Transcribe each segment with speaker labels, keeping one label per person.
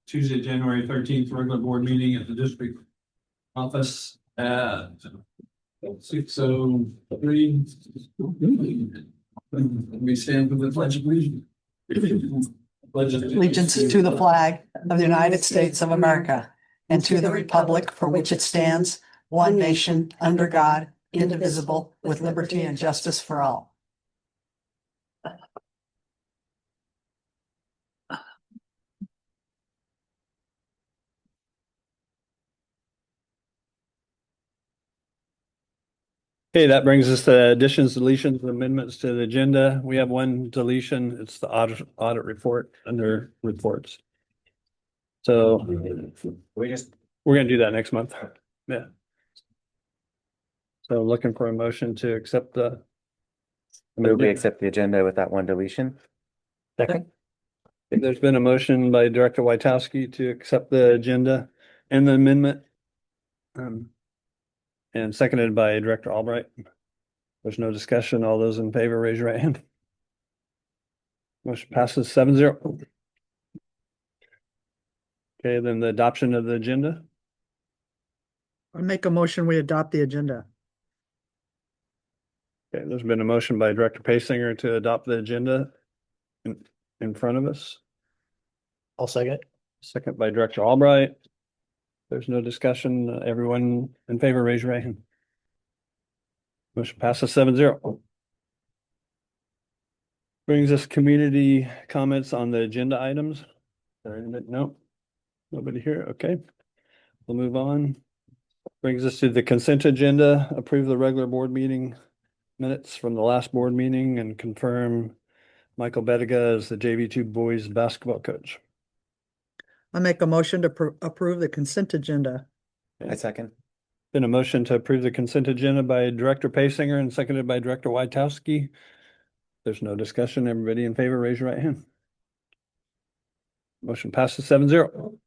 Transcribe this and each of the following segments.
Speaker 1: Tuesday, January 13th, regular board meeting at the district office at 6:03. We stand for the pledge of allegiance.
Speaker 2: Allegiance to the flag of the United States of America and to the republic for which it stands, one nation, under God, indivisible, with liberty and justice for all.
Speaker 3: Okay, that brings us to additions, deletions, amendments to the agenda. We have one deletion. It's the audit report under reports. So we're gonna do that next month. Yeah. So looking for a motion to accept the.
Speaker 4: Move we accept the agenda with that one deletion.
Speaker 3: Second. There's been a motion by Director Wojtowski to accept the agenda and the amendment. And seconded by Director Albright. There's no discussion. All those in favor, raise your right hand. Motion passes 7-0. Okay, then the adoption of the agenda.
Speaker 2: I make a motion, we adopt the agenda.
Speaker 3: Okay, there's been a motion by Director Paysinger to adopt the agenda in front of us.
Speaker 5: I'll second.
Speaker 3: Second by Director Albright. There's no discussion. Everyone in favor, raise your right hand. Motion passes 7-0. Brings us community comments on the agenda items. No, nobody here. Okay, we'll move on. Brings us to the consent agenda. Approve the regular board meeting minutes from the last board meeting and confirm Michael Bettiga as the JV2 boys basketball coach.
Speaker 2: I make a motion to approve the consent agenda.
Speaker 4: I second.
Speaker 3: Been a motion to approve the consent agenda by Director Paysinger and seconded by Director Wojtowski. There's no discussion. Everybody in favor, raise your right hand. Motion passes 7-0.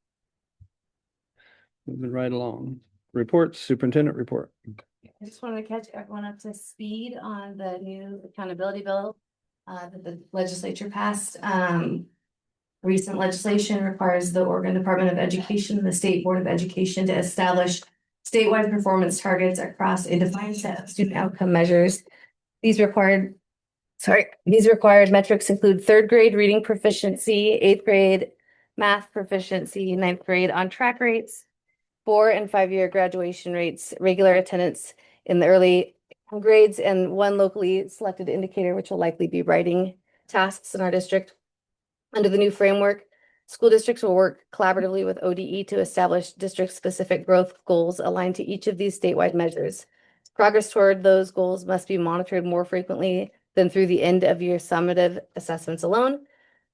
Speaker 3: Moving right along. Reports, superintendent report.
Speaker 6: I just wanted to catch everyone up to speed on the new accountability bill that the legislature passed. Recent legislation requires the Oregon Department of Education and the State Board of Education to establish statewide performance targets across a defined set of student outcome measures. These required metrics include third grade reading proficiency, eighth grade math proficiency, ninth grade on track rates, 4- and 5-year graduation rates, regular attendance in the early grades, and one locally selected indicator, which will likely be writing tasks in our district. Under the new framework, school districts will work collaboratively with ODE to establish district-specific growth goals aligned to each of these statewide measures. Progress toward those goals must be monitored more frequently than through the end-of-year summative assessments alone.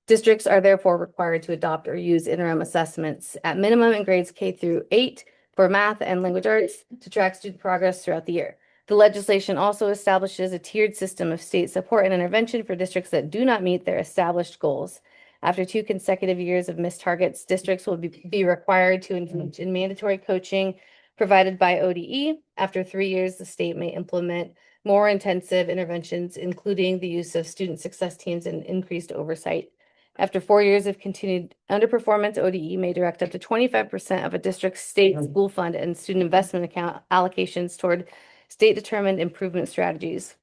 Speaker 6: Districts are therefore required to adopt or use interim assessments at minimum in grades K through 8 for math and language arts to track student progress throughout the year. The legislation also establishes a tiered system of state support and intervention for districts that do not meet their established goals. After 2 consecutive years of missed targets, districts will be required to engage in mandatory coaching provided by ODE. After 3 years, the state may implement more intensive interventions, including the use of student success teams and increased oversight. After 4 years of continued underperformance, ODE may direct up to 25% of a district's state school fund and student investment account allocations toward state-determined improvement strategies.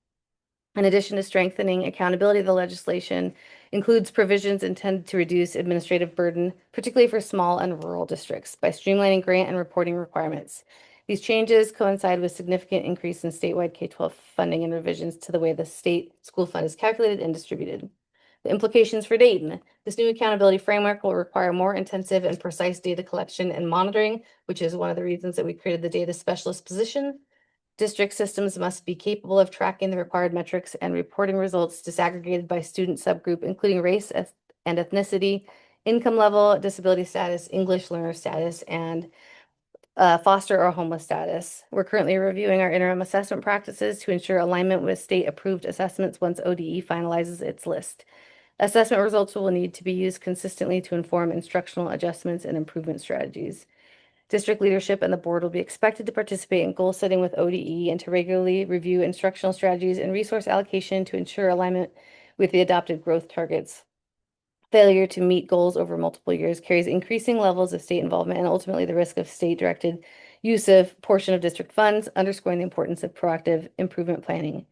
Speaker 6: In addition to strengthening accountability, the legislation includes provisions intended to reduce administrative burden, particularly for small and rural districts, by streamlining grant and reporting requirements. These changes coincide with significant increase in statewide K-12 funding and revisions to the way the state school fund is calculated and distributed. The implications for Dayton. This new accountability framework will require more intensive and precise data collection and monitoring, which is one of the reasons that we created the data specialist position. District systems must be capable of tracking the required metrics and reporting results disaggregated by student subgroup, including race and ethnicity, income level, disability status, English learner status, and foster or homeless status. We're currently reviewing our interim assessment practices to ensure alignment with state-approved assessments once ODE finalizes its list. Assessment results will need to be used consistently to inform instructional adjustments and improvement strategies. District leadership and the board will be expected to participate in goal setting with ODE and to regularly review instructional strategies and resource allocation to ensure alignment with the adopted growth targets. failure to meet goals over multiple years carries increasing levels of state involvement and ultimately the risk of state-directed use of portion of district funds, underscoring the importance of proactive improvement planning.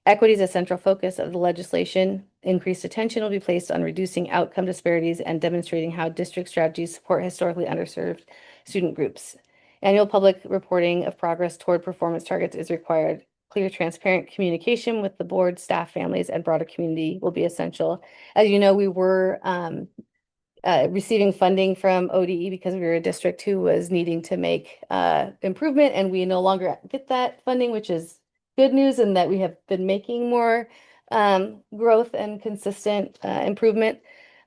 Speaker 6: Equity is a central focus of the legislation. Increased attention will be placed on reducing outcome disparities and demonstrating how district strategies support historically underserved student groups. Annual public reporting of progress toward performance targets is required. Clear, transparent communication with the board, staff, families, and broader community will be essential. As you know, we were receiving funding from ODE because we were a district who was needing to make improvement, and we no longer get that funding, which is good news, and that we have been making more growth and consistent improvement.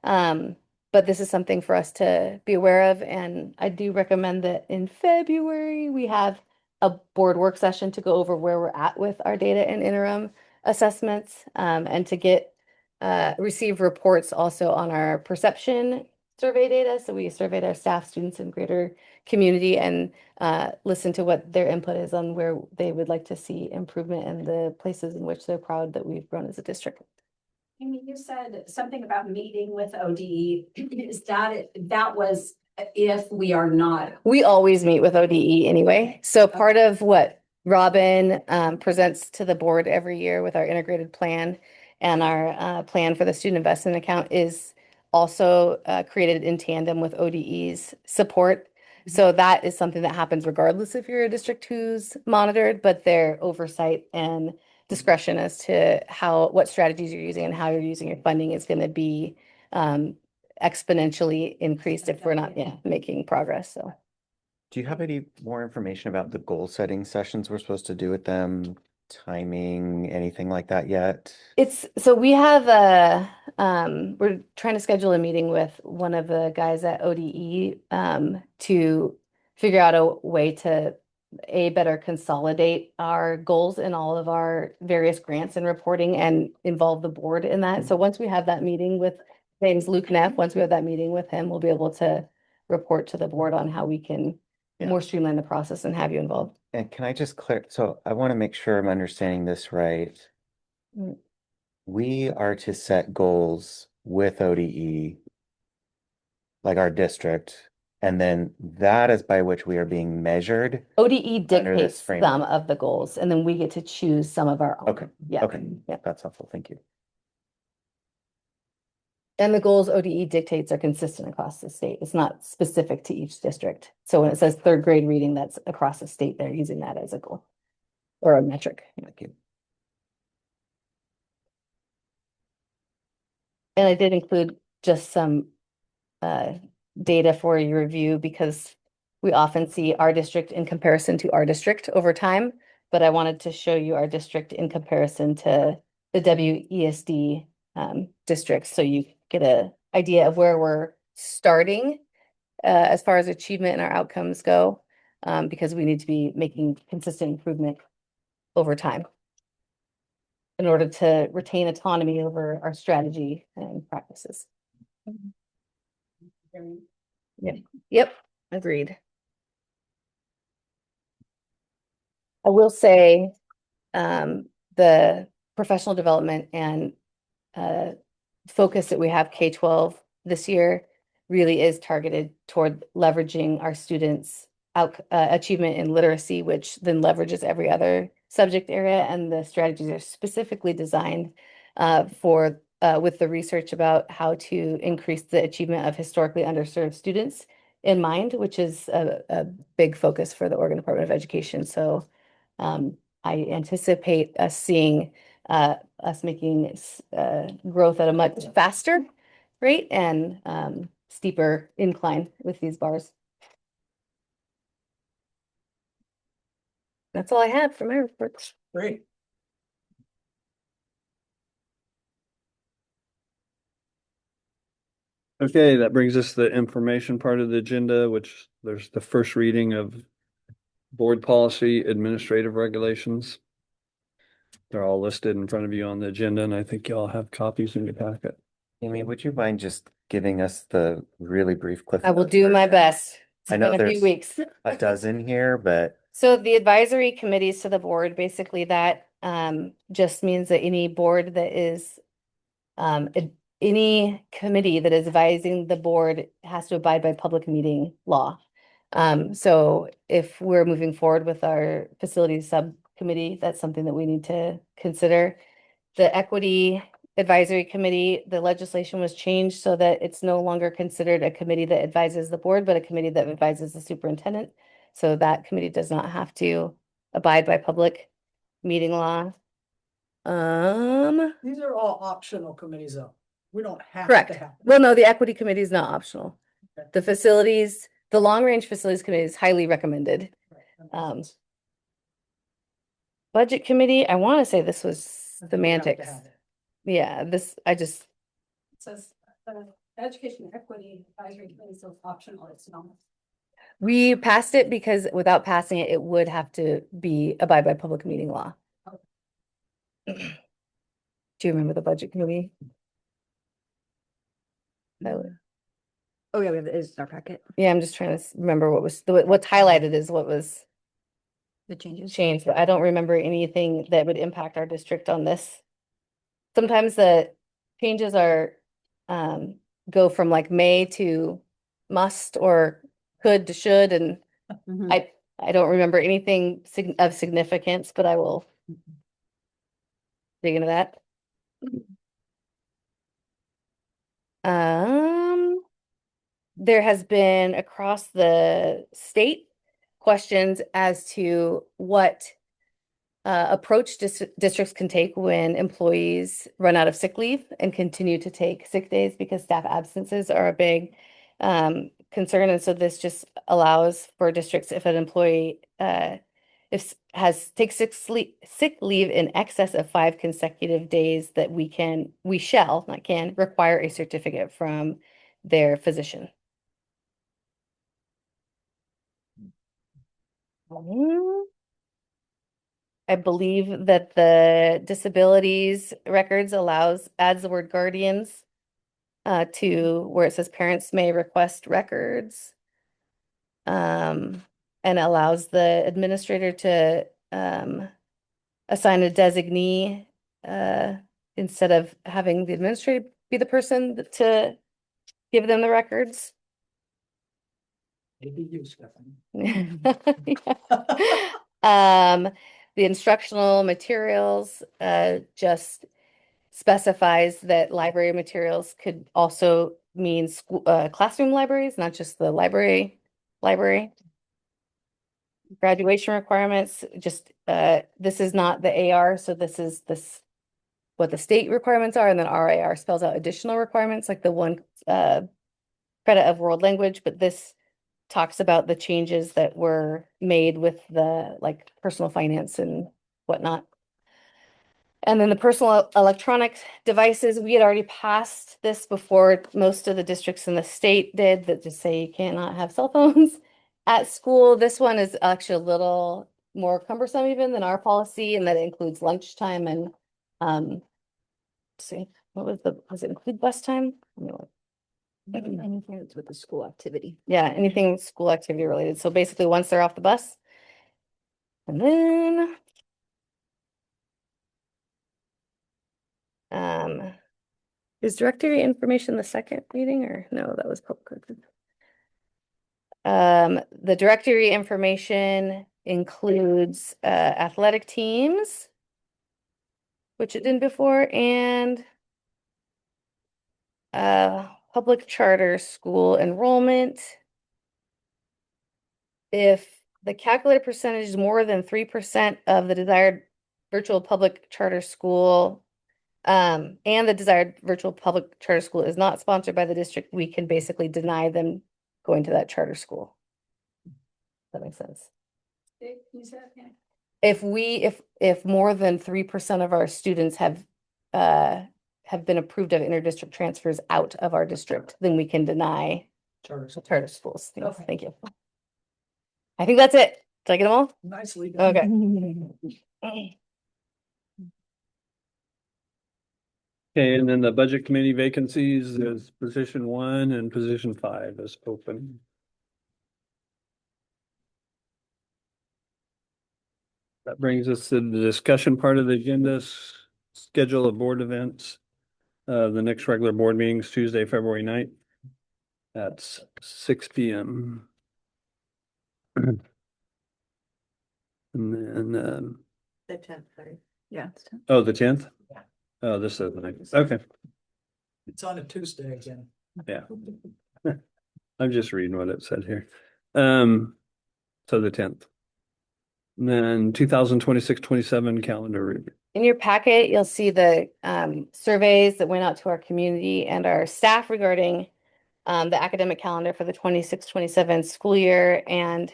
Speaker 6: But this is something for us to be aware of, and I do recommend that in February we have a board work session to go over where we're at with our data and interim assessments, and to get receive reports also on our perception survey data. So we surveyed our staff, students, and greater community, and listen to what their input is on where they would like to see improvement and the places in which they're proud that we've grown as a district.
Speaker 7: Amy, you said something about meeting with ODE. Is that was if we are not?
Speaker 6: We always meet with ODE anyway. So part of what Robin presents to the board every year with our integrated plan and our plan for the student investment account is also created in tandem with ODE's support. So that is something that happens regardless if you're a district who's monitored, but their oversight and discretion as to what strategies you're using and how you're using your funding is going to be exponentially increased if we're not making progress. So
Speaker 4: Do you have any more information about the goal setting sessions we're supposed to do with them? Timing, anything like that yet?
Speaker 6: So we have we're trying to schedule a meeting with one of the guys at ODE to figure out a way to better consolidate our goals in all of our various grants and reporting and involve the board in that. So once we have that meeting with, his name's Luke Neff, once we have that meeting with him, we'll be able to report to the board on how we can more streamline the process and have you involved.
Speaker 4: And can I just clear, so I want to make sure I'm understanding this right.
Speaker 6: Mm.
Speaker 4: We are to set goals with ODE, like our district, and then that is by which we are being measured.
Speaker 6: ODE
Speaker 4: Under this
Speaker 6: dictates
Speaker 4: framework.
Speaker 6: some of the goals, and then we get to choose some of our own.
Speaker 4: Okay.
Speaker 6: Yeah.
Speaker 4: Okay,
Speaker 6: Yeah.
Speaker 4: that's helpful. Thank you.
Speaker 6: And the goals ODE dictates are consistent across the state. It's not specific to each district. So when it says third grade reading, that's across the state, they're using that as a goal or a metric.
Speaker 4: Thank you.
Speaker 6: And I did include just some data for your review because we often see our district in comparison to our district over time, but I wanted to show you our district in comparison to the WESD districts, so you get an idea of where we're starting as far as achievement and our outcomes go, because we need to be making consistent improvement over time in order to retain autonomy over our strategy and practices. Yep, agreed. I will say the professional development and focus that we have K-12 this year really is targeted toward leveraging our students' achievement in literacy, which then leverages every other subject area. And the strategies are specifically designed with the research about how to increase the achievement of historically underserved students in mind, which is a big focus for the Oregon Department of Education. So I anticipate us seeing us making growth at a much faster rate and steeper incline with these bars. That's all I had for my reports.
Speaker 5: Great.
Speaker 3: Okay, that brings us to the information part of the agenda, which there's the first reading of board policy administrative regulations. They're all listed in front of you on the agenda, and I think y'all have copies in your packet.
Speaker 4: Amy, would you mind just giving us the really brief cliff?
Speaker 6: I will
Speaker 4: notes
Speaker 6: do my
Speaker 4: version?
Speaker 6: best. It's
Speaker 4: I know
Speaker 6: been a few
Speaker 4: there's
Speaker 6: weeks.
Speaker 4: a dozen here, but
Speaker 6: So the advisory committees to the board, basically that just means that any board that is any committee that is advising the board has to abide by public meeting law. So if we're moving forward with our facilities subcommittee, that's something that we need to consider. The Equity Advisory Committee, the legislation was changed so that it's no longer considered a committee that advises the board, but a committee that advises the superintendent. So that committee does not have to abide by public meeting law.
Speaker 2: These are all optional committees though. We don't have
Speaker 6: Correct.
Speaker 2: to have. them.
Speaker 6: Well, no, the Equity Committee is not optional.
Speaker 2: Okay.
Speaker 6: The facilities, the Long Range Facilities Committee is highly recommended.
Speaker 2: Right, that makes
Speaker 6: Um,
Speaker 2: sense.
Speaker 6: Budget Committee, I want to say this was
Speaker 2: I think we have to
Speaker 6: semantics.
Speaker 2: have it.
Speaker 6: Yeah, I just,
Speaker 7: It says, Education Equity Advisory Committee, so it's optional, it's not.
Speaker 6: we passed it because without passing it, it would have to be abide by public meeting law. Do you remember the Budget Committee? Tyler?
Speaker 8: Oh, yeah, we have, it is our packet,
Speaker 6: Yeah, I'm just trying to remember what's highlighted is what was
Speaker 8: the changes.
Speaker 6: changed, but I don't remember anything that would impact our district on this. Sometimes the changes are, go from like may to must or could to should, and
Speaker 8: Mhm.
Speaker 6: I don't remember anything of significance, but I will dig into that. There has been across the state questions as to what approach districts can take when employees run out of sick leave and continue to take sick days because staff absences are a big concern. And so this just allows for districts, if an employee takes sick leave in excess of 5 consecutive days, that we shall, not can, require a certificate from their physician. I believe that the disabilities records adds the word guardians to where it says parents may request records. And allows the administrator to assign a designee instead of having the administrator be the person to give them the records.
Speaker 2: Maybe you, Stephanie.
Speaker 6: The instructional materials just specifies that library materials could also mean school classroom libraries, not just the library. Graduation requirements, just this is not the AR, so this is what the state requirements are, and then RAR spells out additional requirements like the one credit of world language, but this talks about the changes that were made with the like personal finance and whatnot. And then the personal electronic devices, we had already passed this before most of the districts in the state did, that just say you cannot have cell phones at school. This one is actually a little more cumbersome even than our policy, and that it includes lunchtime and let's see, does it include bus time? Let me look.
Speaker 8: Anything that's with the school activity.
Speaker 6: Yeah, anything school activity related. So basically, once they're off the bus. And then is directory information the second reading, or no, that was public record. The directory information includes athletic teams, which it didn't before, and public charter school enrollment. If the calculated percentage is more than 3% of the desired virtual public charter school, and the desired virtual public charter school is not sponsored by the district, we can basically deny them going to that charter school. That makes sense. If more than 3% of our students have been approved of interdistrict transfers out of our district, then we can deny charter schools. Yes,
Speaker 2: Okay.
Speaker 6: thank you. I think that's it. Did I get them all?
Speaker 2: Nicely done.
Speaker 6: Okay.
Speaker 3: Okay, and then the budget committee vacancies is position 1 and position 5 is open. That brings us to the discussion part of the agenda, schedule of board events. The next regular board meeting is Tuesday, February 9th at 6 p.m. And then,
Speaker 2: The 10th, right?
Speaker 8: Yeah.
Speaker 3: oh, the 10th?
Speaker 2: Yeah.
Speaker 3: Oh, this is the next. Okay.
Speaker 5: It's on a Tuesday again.
Speaker 3: Yeah. I'm just reading what it said here. So the 10th. And then 2026-27 calendar review.
Speaker 6: In your packet, you'll see the surveys that went out to our community and our staff regarding the academic calendar for the 26-27 school year. And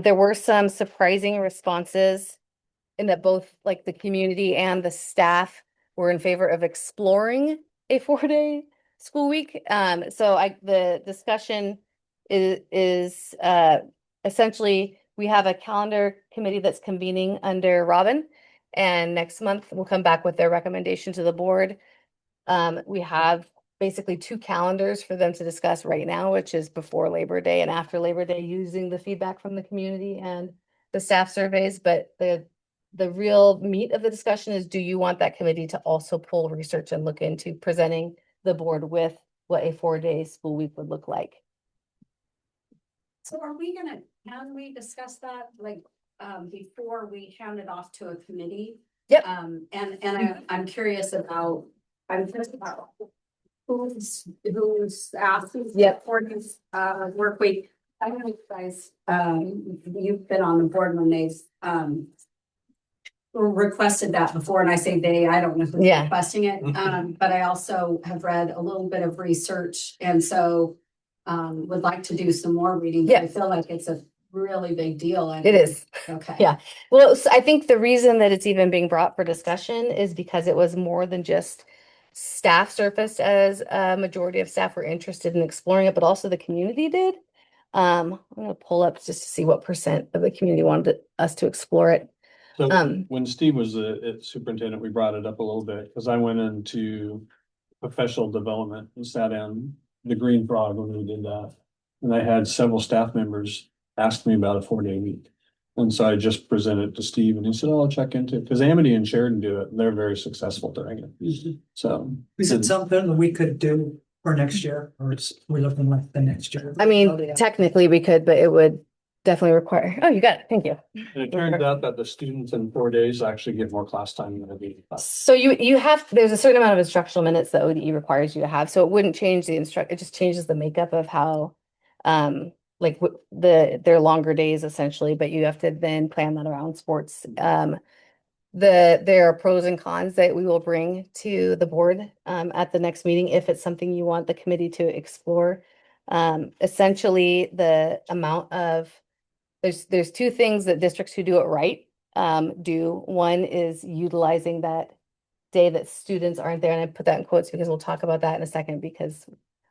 Speaker 6: there were some surprising responses in that both like the community and the staff were in favor of exploring a 4-day school week. So the discussion is essentially we have a calendar committee that's convening under Robin. And next month we'll come back with their recommendation to the board. We have basically 2 calendars for them to discuss right now, which is before Labor Day and after Labor Day, using the feedback from the community and the staff surveys. But the real meat of the discussion is, do you want that committee to also pull research and look into presenting the board with what a 4-day school week would look like?
Speaker 7: So can we discuss that like before we hand it off to a committee?
Speaker 6: Yep.
Speaker 7: I'm curious about, who's asking.
Speaker 6: Yep.
Speaker 7: For this work week. I know you guys, you've been on the board when they've requested that before, and I say they, I don't know who's
Speaker 6: Yeah.
Speaker 7: requesting it. But I also have read a little bit of research, and so would like to do some more reading. But
Speaker 6: Yeah.
Speaker 7: I feel like it's a really big deal.
Speaker 6: It is.
Speaker 7: Okay.
Speaker 6: Yeah. Well, so I think the reason that it's even being brought for discussion is because it was more than just staff surfaced as a majority of staff were interested in exploring it, but also the community did. I'm going to pull up just to see what percent of the community wanted us to explore it.
Speaker 1: So
Speaker 6: Um,
Speaker 1: when Steve was a superintendent, we brought it up a little bit because I went into professional development and sat in the Green Frog when we did that. And I had several staff members ask me about a 4-day week. And so I just presented it to Steve and he said, oh, I'll check into it. Because Amity and Sheridan do it. And they're very successful doing it. So.
Speaker 5: Is it something that we could do for next year, or we're looking like the next year?
Speaker 6: I mean, technically we could, but it would definitely require, oh, you got it. Thank you.
Speaker 1: And it turns out that the students in 4 days actually get more class time than the class.
Speaker 6: So you have, there's a certain amount of instructional minutes that ODE requires you to have, so it wouldn't change the it just changes the makeup of how, like their longer days essentially, but you have to then plan that around sports. There are pros and cons that we will bring to the board, at the next meeting, if it's something you want the committee to explore. Essentially, the amount of, there's 2 things that districts who do it right do. One is utilizing that day that students aren't there, and I put that in quotes because we'll talk about that in a second, because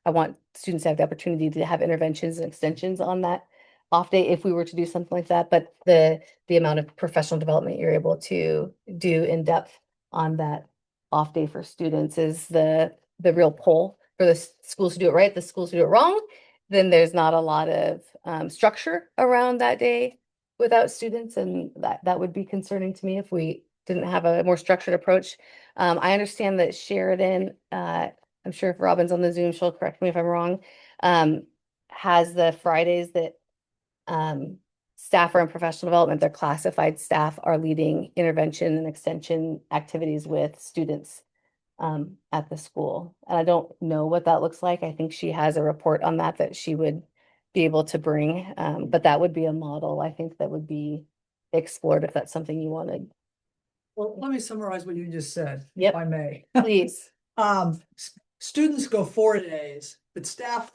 Speaker 6: I want students to have the opportunity to have interventions and extensions on that off day if we were to do something like that. But the amount of professional development you're able to do in depth on that off day for students is the real pull for the schools who do it right. The schools who do it wrong, then there's not a lot of structure around that day without students, and that would be concerning to me if we didn't have a more structured approach. I understand that Sheridan, I'm sure if Robin's on the Zoom, she'll correct me if I'm wrong, has the Fridays that staff are in professional development, their classified staff are leading intervention and extension activities with students at the school. And I don't know what that looks like. I think she has a report on that she would be able to bring, but that would be a model, I think, that would be explored if that's something you wanted.
Speaker 5: Well, let me summarize what you just said,
Speaker 6: Yep.
Speaker 5: if I may.
Speaker 6: Please.
Speaker 5: Students go 4 days, but staff,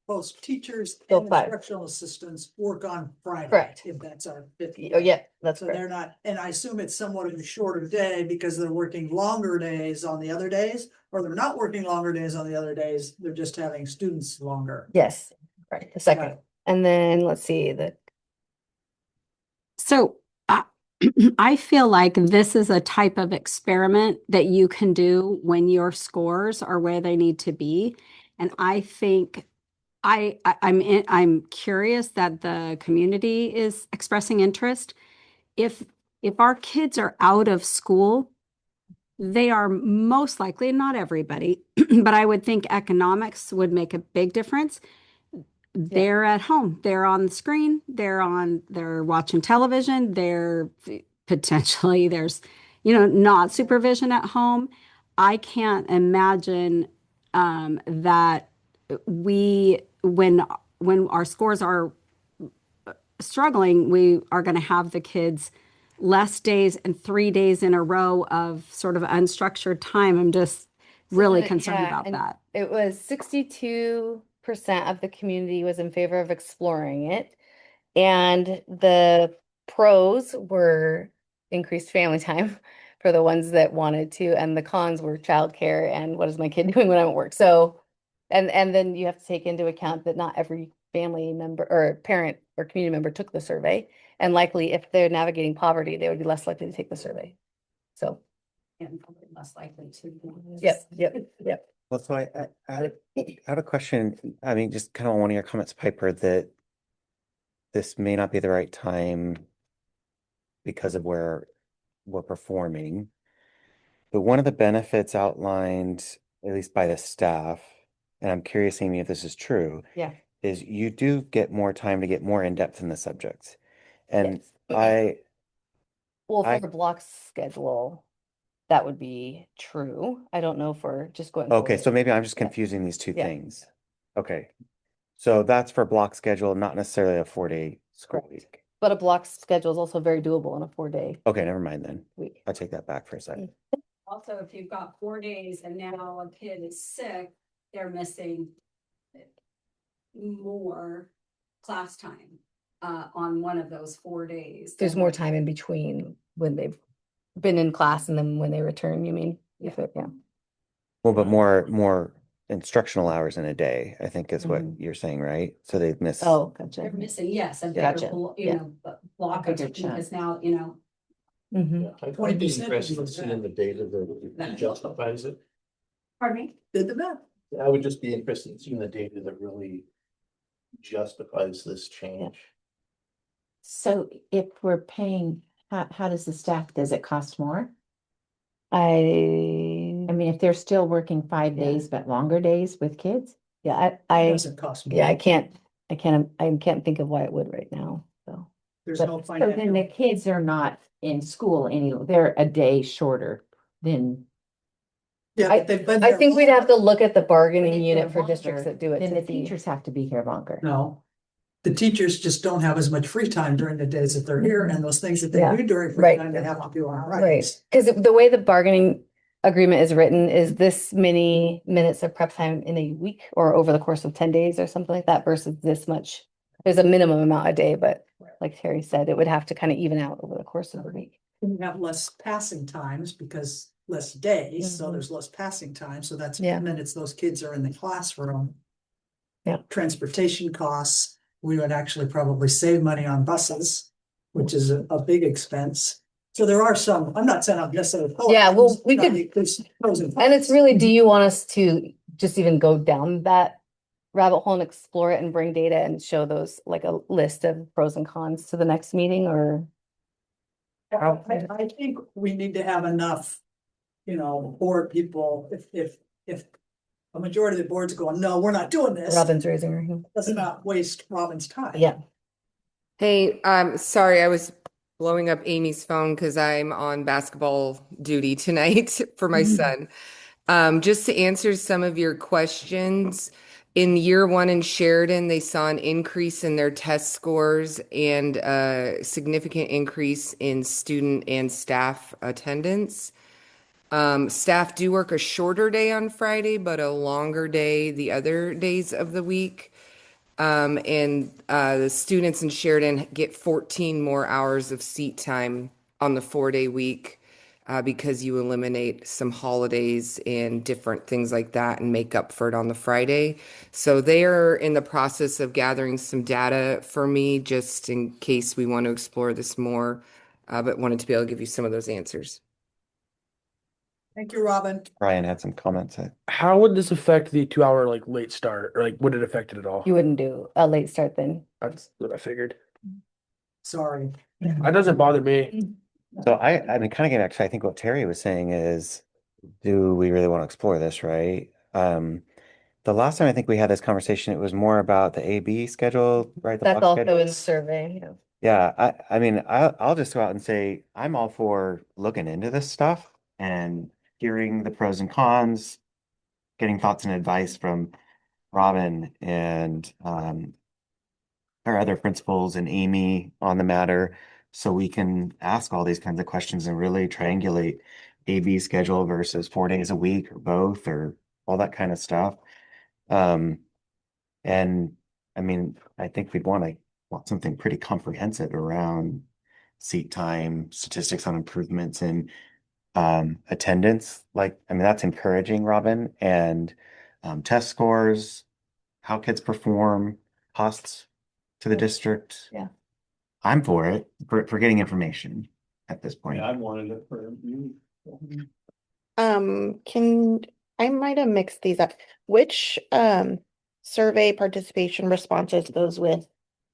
Speaker 5: both teachers
Speaker 6: Go
Speaker 5: and
Speaker 6: 5.
Speaker 5: instructional assistants work on Friday.
Speaker 6: Correct.
Speaker 5: If that's our 5th.
Speaker 6: Oh, yeah, that's
Speaker 5: So
Speaker 6: correct.
Speaker 5: they're not, and I assume it's somewhat of a shorter day because they're working longer days on the other days, or they're not working longer days on the other days. They're just having students longer.
Speaker 6: Yes, right, the second.
Speaker 5: Got it.
Speaker 6: And then let's see,
Speaker 9: So I feel like this is a type of experiment that you can do when your scores are where they need to be. And I think I'm curious that the community is expressing interest. If our kids are out of school, they are most likely, not everybody, but I would think economics would make a big difference. They're at home, they're on the screen, they're watching television, they're potentially there's, not supervision at home. I can't imagine that when our scores are struggling, we are going to have the kids less days and 3 days in a row of sort of unstructured time. I'm just really concerned about
Speaker 6: and
Speaker 9: that.
Speaker 6: It was 62% of the community was in favor of exploring it. And the pros were increased family time for the ones that wanted to, and the cons were childcare and what is my kid doing when I'm at work. So, and then you have to take into account that not every family member or parent or community member took the survey. And likely if they're navigating poverty, they would be less likely to take the survey. So,
Speaker 7: And probably less likely to.
Speaker 6: yep.
Speaker 4: Well, so I had a question. I mean, just kind of on one of your comments, Piper, that this may not be the right time because of where we're performing. But one of the benefits outlined, at least by the staff, and I'm curious, Amy, if this is true,
Speaker 6: Yeah.
Speaker 4: is you do get more time to get more in depth in the subjects. And
Speaker 6: Yes. Well,
Speaker 4: I-
Speaker 6: for the block schedule, that would be true. I don't know for just going
Speaker 4: okay,
Speaker 6: forward.
Speaker 4: so maybe I'm just
Speaker 6: Yeah.
Speaker 4: confusing these two
Speaker 6: Yeah.
Speaker 4: things. Okay. So that's for block schedule, not necessarily a 4-day school
Speaker 6: Correct.
Speaker 4: week.
Speaker 6: But a block schedule is also very doable in a 4-day
Speaker 4: Okay, never mind then.
Speaker 6: week.
Speaker 4: I take that back for a second.
Speaker 7: Also, if you've got 4 days and now a kid is sick, they're missing more class time on one of those 4 days.
Speaker 6: There's
Speaker 7: than
Speaker 6: more
Speaker 7: what-
Speaker 6: time in between when they've been in class and then when they return, you mean? If it, yeah.
Speaker 4: Well, but more instructional hours in a day, I think is what
Speaker 6: Mhm.
Speaker 4: you're saying, right? So they miss.
Speaker 6: Oh, gotcha.
Speaker 7: They're missing, yes, a
Speaker 6: Gotcha.
Speaker 7: bigger,
Speaker 6: Yeah.
Speaker 7: block
Speaker 8: A
Speaker 7: of
Speaker 8: bigger chunk.
Speaker 7: because now,
Speaker 6: Mhm.
Speaker 5: I'd be
Speaker 1: 20%
Speaker 5: interested
Speaker 1: would
Speaker 5: to
Speaker 1: be
Speaker 5: see in the data that justifies it.
Speaker 7: pardon me?
Speaker 5: Did the math.
Speaker 10: I would just be interested in seeing the data that really justifies this change.
Speaker 8: So if we're paying, how does the staff, does it cost more?
Speaker 6: I
Speaker 8: mean, if they're still working 5 days, but longer days with kids?
Speaker 6: yeah,
Speaker 5: It
Speaker 6: I
Speaker 5: doesn't cost me.
Speaker 6: yeah, I can't think of why it would right now. So
Speaker 5: There's
Speaker 8: But-
Speaker 5: no
Speaker 8: So then the
Speaker 5: financial.
Speaker 8: kids are not in school they're a day shorter than.
Speaker 5: Yeah, but they've been
Speaker 6: I
Speaker 5: there
Speaker 6: think we'd have to look at the
Speaker 8: But
Speaker 6: bargaining
Speaker 8: if
Speaker 6: unit
Speaker 8: they're
Speaker 6: for districts
Speaker 8: longer,
Speaker 6: that do it.
Speaker 8: Then
Speaker 6: to
Speaker 8: the
Speaker 6: see.
Speaker 8: teachers have to be here longer.
Speaker 5: No. The teachers just don't have as much free time during the days that they're here and those things that they
Speaker 6: Yeah,
Speaker 5: do during free
Speaker 6: right.
Speaker 5: time, they have to do on
Speaker 6: Right,
Speaker 5: Fridays.
Speaker 6: because the way the bargaining agreement is written is this many minutes of prep time in a week or over the course of 10 days or something like that versus this much. There's a minimum amount a day, but like Terry said, it would have to kind of even out over the course of the week.
Speaker 5: You have less passing times because less days, so
Speaker 6: Mhm.
Speaker 5: there's less passing time, so that's
Speaker 6: Yeah.
Speaker 5: minutes those kids are in the classroom.
Speaker 6: Yeah.
Speaker 5: Transportation costs, we would actually probably save money on buses, which is a big expense. So there are some, I'm not saying I'm necessarily.
Speaker 6: Yeah, well, we could-
Speaker 5: There's pros and
Speaker 6: And it's
Speaker 5: cons.
Speaker 6: really, do you want us to just even go down that rabbit hole and explore it and bring data and show those like a list of pros and cons to the next meeting or?
Speaker 5: I think we need to have enough, board people, if a majority of the board's going, no, we're not doing this.
Speaker 6: Robin's raising her hand.
Speaker 5: Let's not waste Robin's time.
Speaker 6: Yeah.
Speaker 11: Hey, sorry, I was blowing up Amy's phone because I'm on basketball duty tonight for my son. Just to answer some of your questions, in year one in Sheridan, they saw an increase in their test scores and a significant increase in student and staff attendance. Staff do work a shorter day on Friday, but a longer day the other days of the week. And the students in Sheridan get 14 more hours of seat time on the 4-day week because you eliminate some holidays and different things like that and make up for it on the Friday. So they are in the process of gathering some data for me just in case we want to explore this more, but wanted to be able to give you some of those answers.
Speaker 5: Thank you, Robin.
Speaker 4: Ryan had some comments.
Speaker 12: How would this affect the 2 hour late start, or would it affect it at all?
Speaker 6: You wouldn't do a late start then.
Speaker 12: That's what I figured.
Speaker 5: Sorry.
Speaker 12: That doesn't bother me.
Speaker 4: So I mean, kind of getting actually, I think what Terry was saying is do we really want to explore this, right? The last time I think we had this conversation, it was more about the AB schedule, right? The
Speaker 6: That's
Speaker 4: block
Speaker 6: also
Speaker 4: schedule.
Speaker 6: in the survey, yeah.
Speaker 4: Yeah, I mean, I'll just go out and say I'm all for looking into this stuff and hearing the pros and cons, getting thoughts and advice from Robin and our other principals and Amy on the matter, so we can ask all these kinds of questions and really triangulate AB schedule versus 4 days a week or both or all that kind of stuff. Um, and I mean, I think we'd want something pretty comprehensive around seat time, statistics on improvements in attendance. Like, I mean, that's encouraging, Robin, and test scores, how kids perform, costs to the district.
Speaker 6: Yeah.
Speaker 4: I'm for it, for getting information at this point.
Speaker 1: Yeah, I wanted it for you.
Speaker 13: I might have mixed these up. Which survey participation responses goes with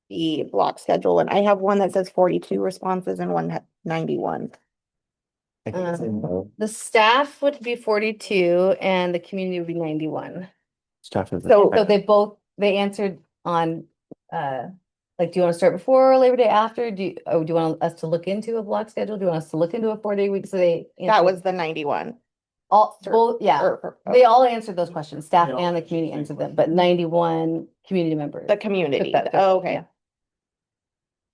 Speaker 13: the block schedule? And I have one that says 42 responses and one 91.
Speaker 4: I think it's in both.
Speaker 6: The staff would be 42 and the community would be 91.
Speaker 4: Stuff is
Speaker 6: So they answered on, like, do you want to start before or Labor Day after? Do you want us to look into a block schedule? Do you want us to look into a 4-day week? So they
Speaker 13: That
Speaker 6: answered
Speaker 13: was the 91.
Speaker 6: yeah. They all answered those questions, staff and the community answered them, but 91 community members.
Speaker 13: The community.
Speaker 6: That-
Speaker 13: Oh, okay.
Speaker 6: yeah.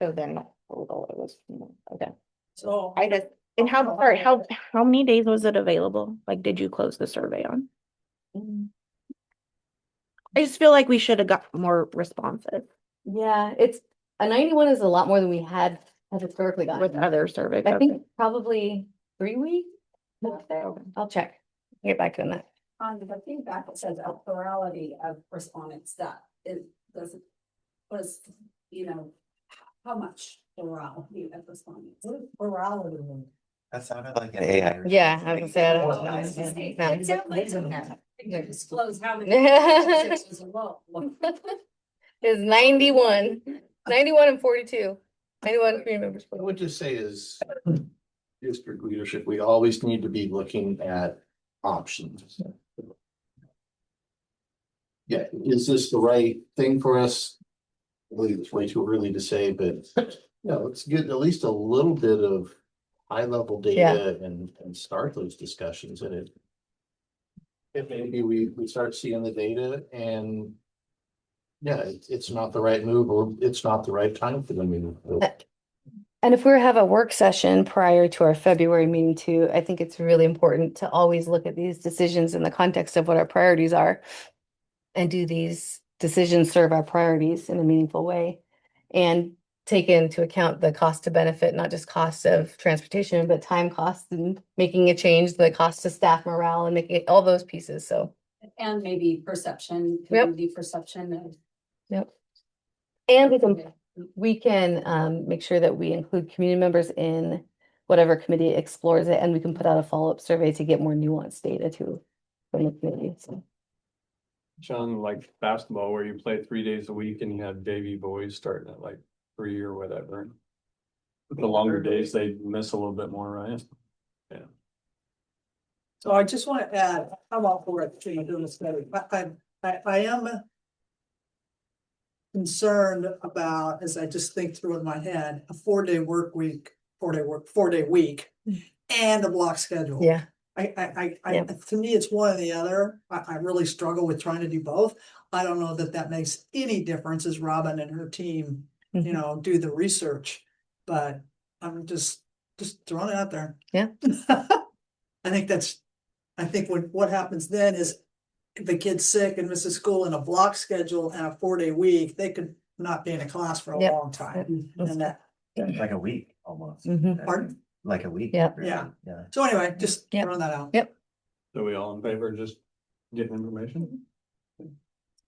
Speaker 13: So then, oh, it was, okay.
Speaker 5: So.
Speaker 13: I just, and how many days was it available? Like, did you close the survey on? I just feel like we should have got more responses
Speaker 6: Yeah, it's a 91 is a lot more than we have historically gotten.
Speaker 13: with other surveys.
Speaker 6: I think probably 3 weeks. I'll check. Get back to that.
Speaker 7: On the feedback, it says a plurality of respondents that it doesn't, was, how much plurality of respondents?
Speaker 5: Plurality.
Speaker 4: That sounded like an AI.
Speaker 6: Yeah, I was gonna say, I don't
Speaker 7: It
Speaker 6: know.
Speaker 7: sounds like disclose how many.
Speaker 6: It's 91 and 42. 91 community members.
Speaker 10: What I would just say is district leadership, we always need to be looking at options. Yeah, is this the right thing for us? I believe it's way too early to say, but let's get at least a little bit of high level data and start those discussions in it. If maybe we start seeing the data and it's not the right move or it's not the right time for the move.
Speaker 6: And if we have a work session prior to our February meeting too, I think it's really important to always look at these decisions in the context of what our priorities are. And do these decisions serve our priorities in a meaningful way? And take into account the cost to benefit, not just cost of transportation, but time costs and making a change, the cost to staff morale and making all those pieces. So.
Speaker 7: And maybe perception,
Speaker 6: Yep.
Speaker 7: community perception of.
Speaker 6: Yep. And we can make sure that we include community members in whatever committee explores it, and we can put out a follow-up survey to get more nuanced data too from the community. So.
Speaker 1: Sean, like basketball where you play 3 days a week and you had baby boys starting at like 3 or whatever. The longer days, they miss a little bit more, right? Yeah.
Speaker 5: So I just want to add, I'm all for it, doing this better, but I am concerned about, as I just think through in my head, a 4-day work week, 4-day week, and a block schedule.
Speaker 6: Yeah.
Speaker 5: To me, it's one or the other. I really struggle with trying to do both. I don't know that makes any difference as Robin and her team, do the research, but I'm just throwing it out there.
Speaker 6: Yeah.
Speaker 5: I think what happens then is if the kid's sick and misses school in a block schedule and a 4-day week, they could not be in a class for a
Speaker 6: Yep.
Speaker 5: long time. And that,
Speaker 4: Like a week almost.
Speaker 5: pardon?
Speaker 4: Like a week.
Speaker 6: Yeah.
Speaker 4: really.
Speaker 5: Yeah.
Speaker 4: Yeah.
Speaker 5: So anyway, just
Speaker 6: Yep.
Speaker 5: throwing that out.
Speaker 6: Yep.
Speaker 1: So we all in favor of just getting information?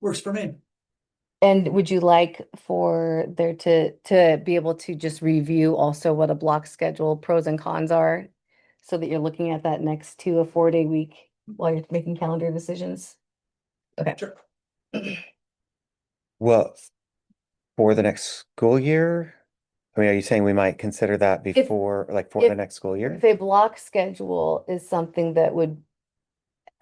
Speaker 5: Works for me.
Speaker 6: And would you like for there to be able to just review also what a block schedule pros and cons are? So that you're looking at that next to a 4-day week while you're making calendar decisions? Okay.
Speaker 5: Sure.
Speaker 4: Well, for the next school year, I mean, are you saying we might consider that before, like for the
Speaker 6: if-
Speaker 4: next school year?
Speaker 6: If a block schedule is something that would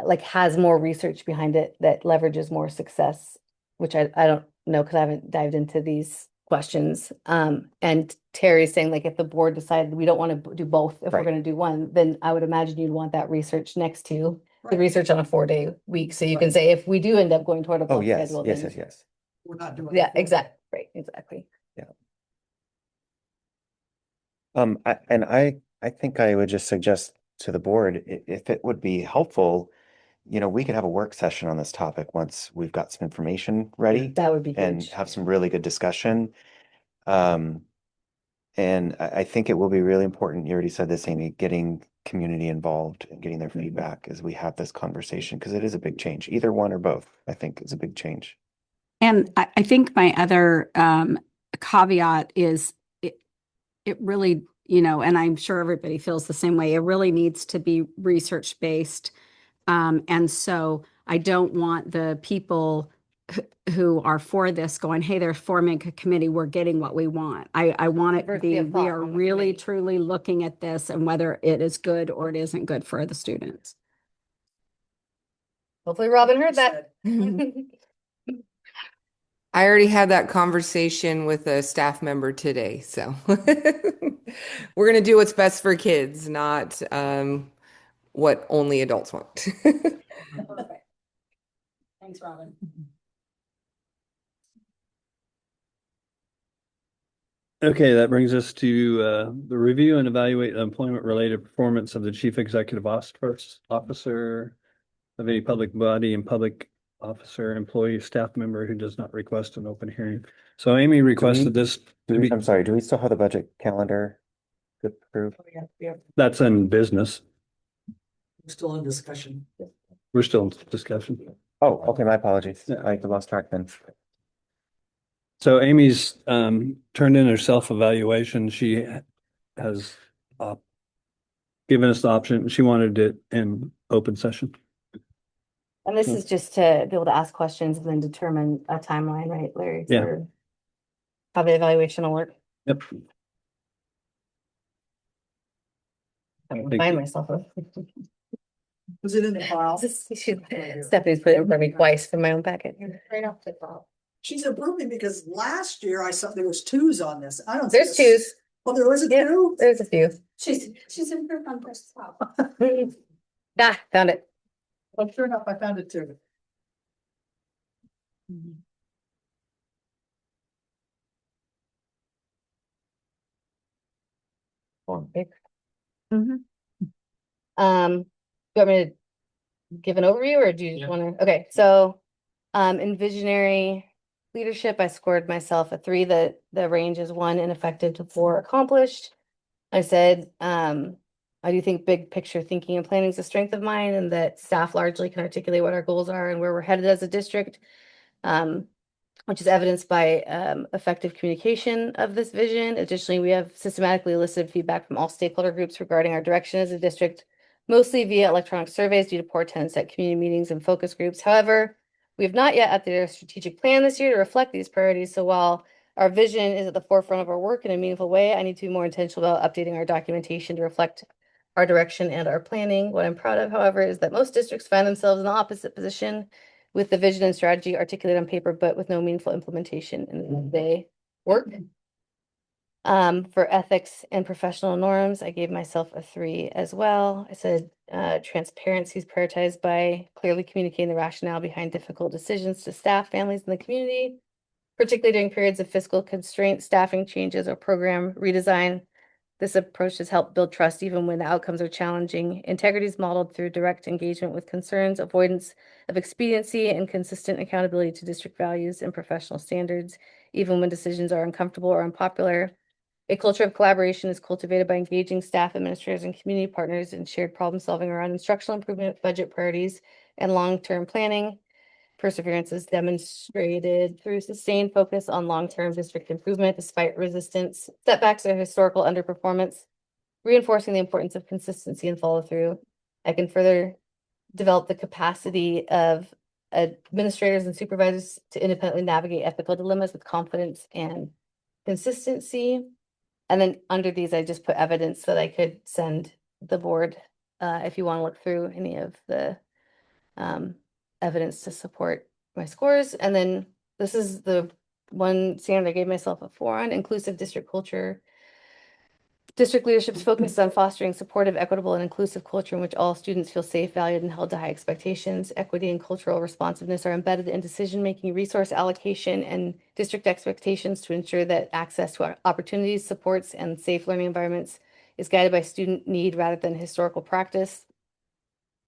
Speaker 6: like has more research behind it that leverages more success, which I don't know because I haven't dived into these questions. And Terry's saying like if the board decided we don't want to do both, if we're
Speaker 4: Right.
Speaker 6: going to do one, then I would imagine you'd want that research next to the
Speaker 5: Right.
Speaker 6: research on a 4-day week. So you can
Speaker 5: Right.
Speaker 6: say if we do end up going toward a
Speaker 4: Oh,
Speaker 6: block
Speaker 4: yes,
Speaker 6: schedule,
Speaker 4: yes,
Speaker 6: then
Speaker 4: yes, yes.
Speaker 5: We're not doing.
Speaker 6: yeah, exactly. Right, exactly.
Speaker 4: I think I would just suggest to the board, if it would be helpful, we could have a work session on this topic once we've got some information ready
Speaker 6: That would be
Speaker 4: and
Speaker 6: huge.
Speaker 4: have some really good discussion. And I think it will be really important, you already said this, Amy, getting community involved and getting their feedback as we have this conversation, because it is a big change. Either one or both, I think, is a big change.
Speaker 9: And I think my other caveat is it really, and I'm sure everybody feels the same way, it really needs to be research-based. And so I don't want the people who are for this going, hey, they're forming a committee, we're getting what we want. I want it to
Speaker 6: Diversity
Speaker 9: be,
Speaker 6: of
Speaker 9: we
Speaker 6: thought
Speaker 9: are
Speaker 6: on the
Speaker 9: really
Speaker 6: committee.
Speaker 9: truly looking at this and whether it is good or it isn't good for the students.
Speaker 6: Hopefully Robin heard that.
Speaker 11: I already had that conversation with a staff member today, so we're gonna do what's best for kids, not what only adults want.
Speaker 7: Perfect. Thanks, Robin.
Speaker 3: Okay, that brings us to the review and evaluate the employment-related performance of the chief executive officer of any public body and public officer, employee, staff member who does not request an open hearing. So Amy requested this to be,
Speaker 4: I'm sorry, do we still have the budget calendar to approve?
Speaker 3: that's in business.
Speaker 5: We're still in discussion.
Speaker 3: We're still in discussion.
Speaker 4: Oh, okay, my apologies.
Speaker 3: Yeah.
Speaker 4: I lost track then.
Speaker 3: So Amy's turned in her self-evaluation. She has given us the option. She wanted it in open session.
Speaker 6: And this is just to be able to ask questions and then determine a timeline, right, Larry?
Speaker 3: Yeah.
Speaker 6: For how the evaluation will work.
Speaker 3: Yep.
Speaker 6: I can
Speaker 3: Thank
Speaker 6: find
Speaker 3: you.
Speaker 6: myself.
Speaker 5: Was it in the file?
Speaker 6: Stephanie's put it in front of me twice for my own packet.
Speaker 7: Right off the top.
Speaker 5: She's approving because last year I saw there was twos on this. I don't. see
Speaker 6: There's
Speaker 5: a s-
Speaker 6: twos.
Speaker 5: Oh, there was a
Speaker 6: Yeah.
Speaker 5: two?
Speaker 6: There's a few.
Speaker 7: She's improved on first top.
Speaker 6: Ah, found it.
Speaker 5: Well, sure enough, I found it too.
Speaker 6: You want me to give an overview or do you just want to? Okay, so in visionary leadership, I scored myself a 3. The range is 1 ineffective to 4 accomplished. I said, I do think big picture thinking and planning is a strength of mine, and that staff largely can articulate what our goals are and where we're headed as a district. Which is evidenced by effective communication of this vision. Additionally, we have systematically elicited feedback from all stakeholder groups regarding our direction as a district, mostly via electronic surveys due to poor attendance at community meetings and focus groups. However, we have not yet updated our strategic plan this year to reflect these priorities. So while our vision is at the forefront of our work in a meaningful way, I need to be more intentional about updating our documentation to reflect our direction and our planning. What I'm proud of, however, is that most districts find themselves in the opposite position, with the vision and strategy articulated on paper, but with no meaningful implementation in day work. For ethics and professional norms, I gave myself a 3 as well. I said transparency is prioritized by clearly communicating the rationale behind difficult decisions to staff, families, and the community, particularly during periods of fiscal constraints, staffing changes, or program redesign. This approach has helped build trust even when the outcomes are challenging. Integrity is modeled through direct engagement with concerns, avoidance of expediency, and consistent accountability to district values and professional standards, even when decisions are uncomfortable or unpopular. A culture of collaboration is cultivated by engaging staff, administrators, and community partners in shared problem solving around instructional improvement, budget priorities, and long-term planning. Perseverance is demonstrated through sustained focus on long-term district improvement despite resistance, setbacks, or historical underperformance, reinforcing the importance of consistency and follow-through. I can further develop the capacity of administrators and supervisors to independently navigate ethical dilemmas with confidence and consistency. And then under these, I just put evidence that I could send the board if you want to look through any of the evidence to support my scores. And then this is the one standard I gave myself a 4 on, inclusive district culture. District leadership is focused on fostering supportive, equitable, and inclusive culture in which all students feel safe, valued, and held to high expectations. Equity and cultural responsiveness are embedded in decision-making, resource allocation, and district expectations to ensure that access to our opportunities, supports, and safe learning environments is guided by student need rather than historical practice.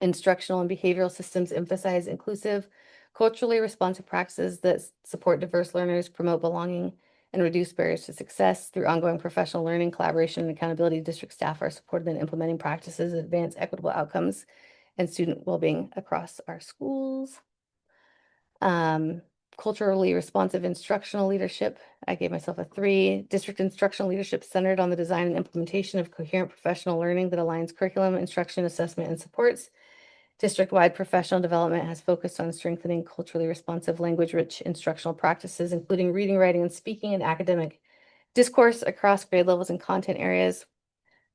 Speaker 6: Instructional and behavioral systems emphasize inclusive, culturally responsive practices that support diverse learners, promote belonging, and reduce barriers to success. Through ongoing professional learning, collaboration, and accountability, district staff are supported in implementing practices that advance equitable outcomes and student well-being across our schools. Culturally responsive instructional leadership, I gave myself a 3. District instructional leadership centered on the design and implementation of coherent professional learning that aligns curriculum, instruction, assessment, and supports. District-wide professional development has focused on strengthening culturally responsive, language-rich instructional practices, including reading, writing, and speaking, and academic discourse across grade levels and content areas.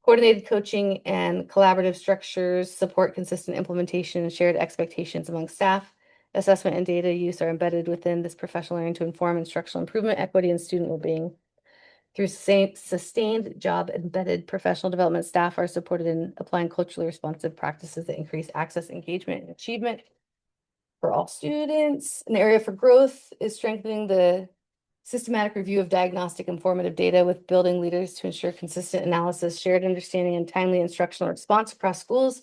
Speaker 6: Coordinated coaching and collaborative structures support consistent implementation and shared expectations among staff. Assessment and data use are embedded within this professional learning to inform instructional improvement, equity, and student well-being. Through sustained job-embedded professional development, staff are supported in applying culturally responsive practices that increase access, engagement, and achievement for all students. An area for growth is strengthening the systematic review of diagnostic informative data with building leaders to ensure consistent analysis, shared understanding, and timely instructional response across schools.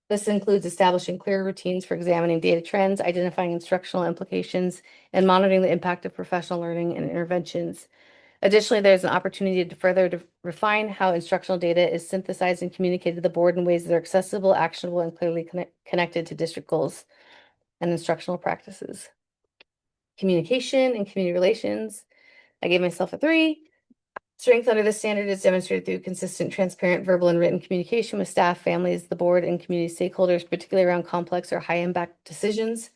Speaker 6: This includes establishing clear routines for examining data trends, identifying instructional implications, and monitoring the impact of professional learning and interventions. Additionally, there's an opportunity to further refine how instructional data is synthesized and communicated to the board in ways that are accessible, actionable, and clearly connected to district goals and instructional practices. Communication and community relations, I gave myself a 3. Strength under this standard is demonstrated through consistent, transparent verbal and written communication with staff, families, the board, and community stakeholders, particularly around complex or high-impact decisions.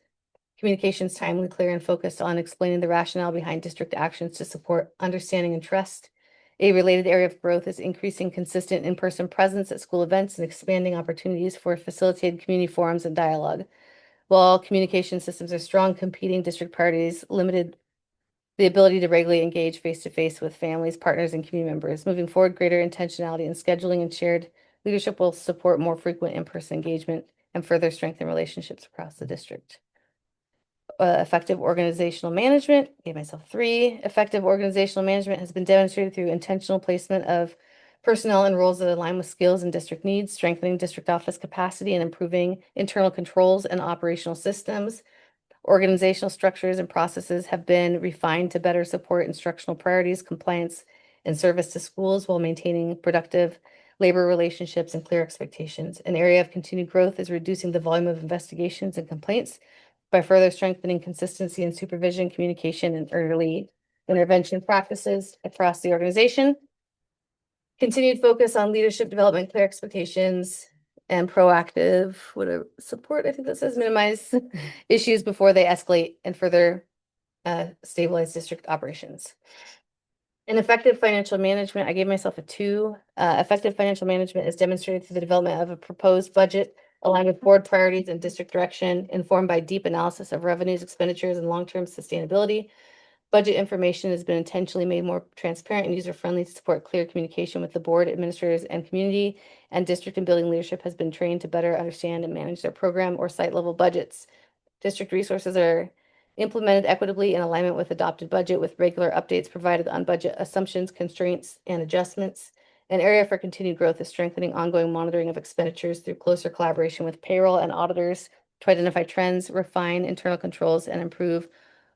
Speaker 6: Communication is timely, clear, and focused on explaining the rationale behind district actions to support understanding and trust. A related area of growth is increasing consistent in-person presence at school events and expanding opportunities for facilitated community forums and dialogue. While communication systems are strong, competing district priorities limited the ability to regularly engage face-to-face with families, partners, and community members. Moving forward, greater intentionality in scheduling and shared leadership will support more frequent in-person engagement and further strengthen relationships across the district. Effective organizational management, gave myself 3. Effective organizational management has been demonstrated through intentional placement of personnel and roles that align with skills and district needs, strengthening district office capacity, and improving internal controls and operational systems. Organizational structures and processes have been refined to better support instructional priorities, compliance, and service to schools while maintaining productive labor relationships and clear expectations. An area of continued growth is reducing the volume of investigations and complaints by further strengthening consistency in supervision, communication, and early intervention practices across the organization. Continued focus on leadership development, clear expectations, and proactive whatever support. I think that says minimize issues before they escalate and further stabilize district operations. In effective financial management, I gave myself a 2. Effective financial management is demonstrated through the development of a proposed budget aligned with board priorities and district direction, informed by deep analysis of revenues, expenditures, and long-term sustainability. Budget information has been intentionally made more transparent and user-friendly to support clear communication with the board, administrators, and community, and district and building leadership has been trained to better understand and manage their program or site-level budgets. District resources are implemented equitably in alignment with adopted budget, with regular updates provided on budget assumptions, constraints, and adjustments. An area for continued growth is strengthening ongoing monitoring of expenditures through closer collaboration with payroll and auditors to identify trends, refine internal controls, and improve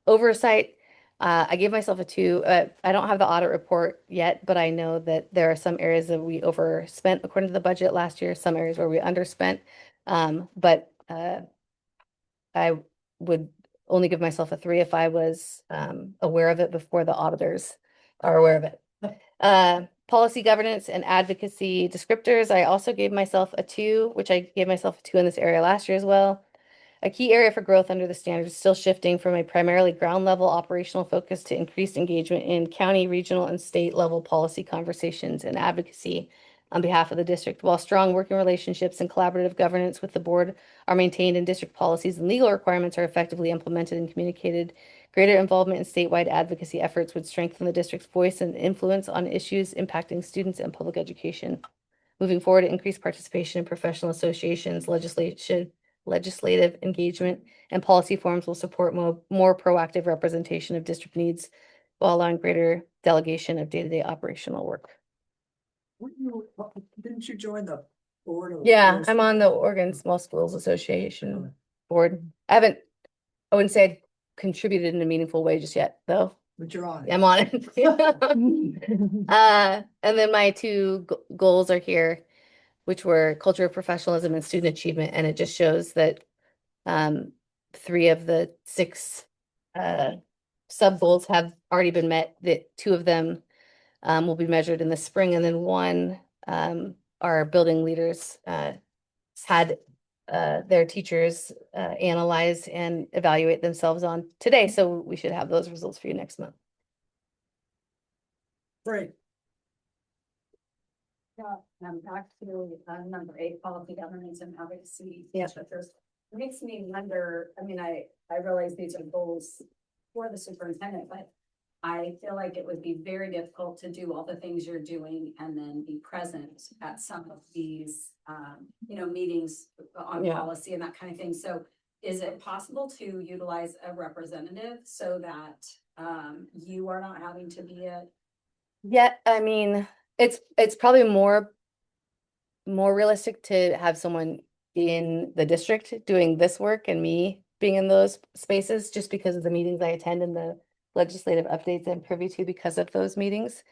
Speaker 6: oversight. I gave myself a 2. I don't have the audit report yet, but I know that there are some areas that we overspent according to the budget last year, some areas where we underspent. But I would only give myself a 3 if I was aware of it before the auditors are aware of it. Policy governance and advocacy descriptors, I also gave myself a 2, which I gave myself a 2 in this area last year as well. A key area for growth under the standards is still shifting from a primarily ground level operational focus to increased engagement in county, regional, and state level policy conversations and advocacy on behalf of the district. While strong working relationships and collaborative governance with the board are maintained and district policies and legal requirements are effectively implemented and communicated, greater involvement in statewide advocacy efforts would strengthen the district's voice and influence on issues impacting students and public education. Moving forward, increased participation in professional associations, legislative engagement, and policy forums will support more proactive representation of district needs while allowing greater delegation of day-to-day operational work.
Speaker 5: Didn't you join the board?
Speaker 6: Yeah, I'm on the Oregon Small Schools Association board. I wouldn't say I contributed in a meaningful way just yet, though.
Speaker 5: But you're on it.
Speaker 6: I'm on it. And then my two goals are here, which were culture of professionalism and student achievement. And it just shows that 3 of the 6 sub goals have already been met, that 2 of them will be measured in the spring, and then 1 our building leaders had their teachers analyze and evaluate themselves on today. So we should have those results for you next month.
Speaker 5: Great.
Speaker 7: Back to number 8, policy governance and advocacy.
Speaker 6: Yeah.
Speaker 7: It makes me wonder, I mean, I realize these are goals for the superintendent, but I feel like it would be very difficult to do all the things you're doing and then be present at some of these, meetings on policy and that kind of thing. So is it possible to utilize a representative so that you are not having to be at?
Speaker 6: Yeah, I mean, it's probably more realistic to have someone in the district doing this work and me being in those spaces, just because of the meetings I attend and the legislative updates I'm privy to because of those meetings.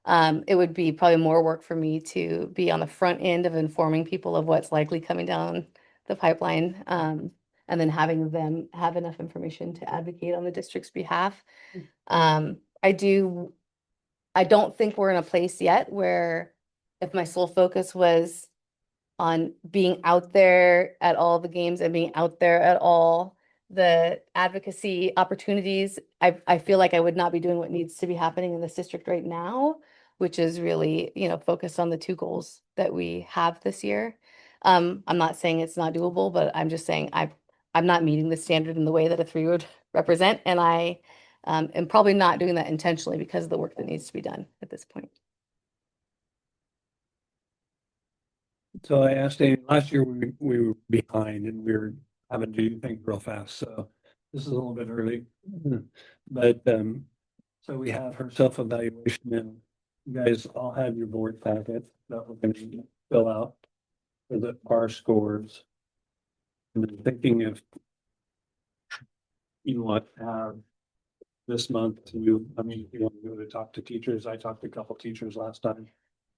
Speaker 6: It would be probably more work for me to be on the front end of informing people of what's likely coming down the pipeline, and then having them have enough information to advocate on the district's behalf. I don't think we're in a place yet where, if my sole focus was on being out there at all the games and being out there at all the advocacy opportunities, I feel like I would not be doing what needs to be happening in this district right now, which is really, focused on the 2 goals that we have this year. I'm not saying it's not doable, but I'm just saying I'm not meeting the standard in the way that a 3 would represent, and I am probably not doing that intentionally because of the work that needs to be done at this point.
Speaker 3: So I asked Amy, last year we were behind and we were having to do things real fast, so this is a little bit early. But so we have her self-evaluation, and you guys all have your board packet that we're going to fill out for the PAR scores. And I'm thinking if you want to have this month if you want to go to talk to teachers, I talked to a couple teachers last time.